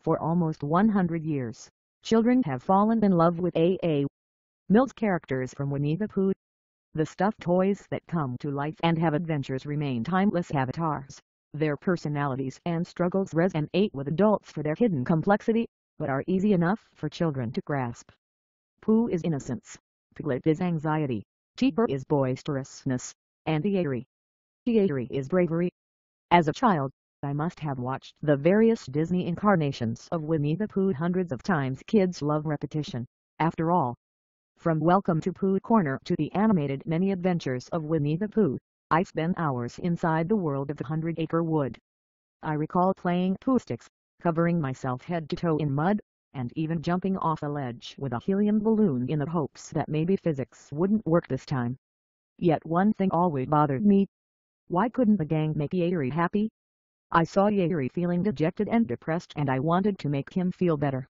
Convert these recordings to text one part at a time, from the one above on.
For almost 100 years, children have fallen in love with A.A. Milne's characters from Winnie-the-Pooh. The stuffed toys that come to life and have adventures remain timeless avatars. Their personalities and struggles resonate with adults for their hidden complexity, but are easy enough for children to grasp. Pooh is innocence, Piglet is anxiety, Tigger is boisterousness, and Eeyore is bravery. As a child, I must have watched the various Disney incarnations of Winnie-the-Pooh hundreds of times. Kids love repetition, after all. From Welcome to Pooh Corner to the animated Many Adventures of Winnie-the-Pooh, I spent hours inside the world of the 100-acre wood. I recall playing Pooh sticks, covering myself head to toe in mud, and even jumping off a ledge with a helium balloon in the hopes that maybe physics wouldn't work this time. Yet one thing always bothered me. Why couldn't the gang make Eeyore happy? I saw Eeyore feeling dejected and depressed, and I wanted to make him feel better.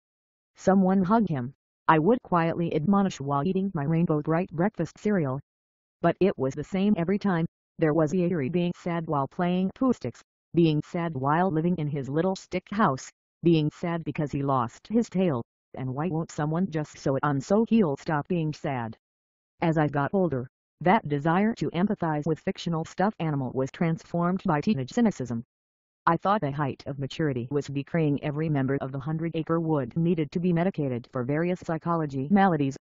Someone hug him, I would quietly admonish while eating my Rainbow Bright breakfast cereal. But it was the same every time. There was Eeyore being sad while playing Pooh sticks, being sad while living in his little stick house, being sad because he lost his tail, and why won't someone just sew it on so he'll stop being sad? As I got older, that desire to empathize with fictional stuffed animal was transformed by teenage cynicism. I thought the height of maturity was decaying. Every member of the 100-acre wood needed to be medicated for various psychology maladies.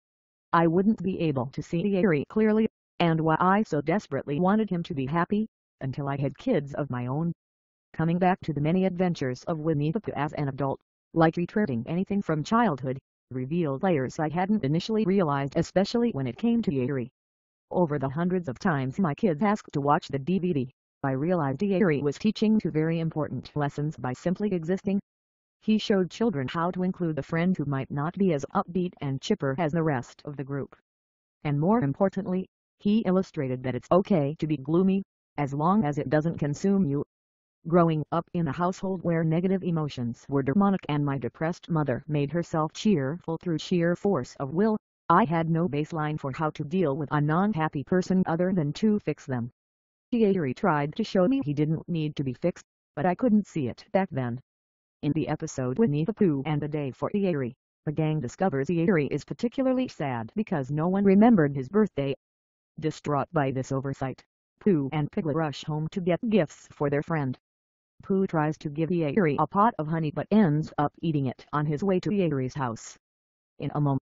I wouldn't be able to see Eeyore clearly, and why I so desperately wanted him to be happy, until I had kids of my own. Coming back to the many adventures of Winnie-the-Pooh as an adult, like retreading anything from childhood, revealed layers I hadn't initially realized, especially when it came to Eeyore. Over the hundreds of times my kids asked to watch the DVD, I realized Eeyore was teaching two very important lessons by simply existing. He showed children how to include a friend who might not be as upbeat and chipper as the rest of the group. And more importantly, he illustrated that it's okay to be gloomy, as long as it doesn't consume you. Growing up in a household where negative emotions were demonic and my depressed mother made herself cheerful through sheer force of will, I had no baseline for how to deal with a non-happy person other than to fix them. Eeyore tried to show me he didn't need to be fixed, but I couldn't see it back then. In the episode Winnie-the-Pooh and a Day for Eeyore, the gang discovers Eeyore is particularly sad because no one remembered his birthday. Distraught by this oversight, Pooh and Piglet rush home to get gifts for their friend. Pooh tries to give Eeyore a pot of honey but ends up eating it on his way to Eeyore's house. In a moment,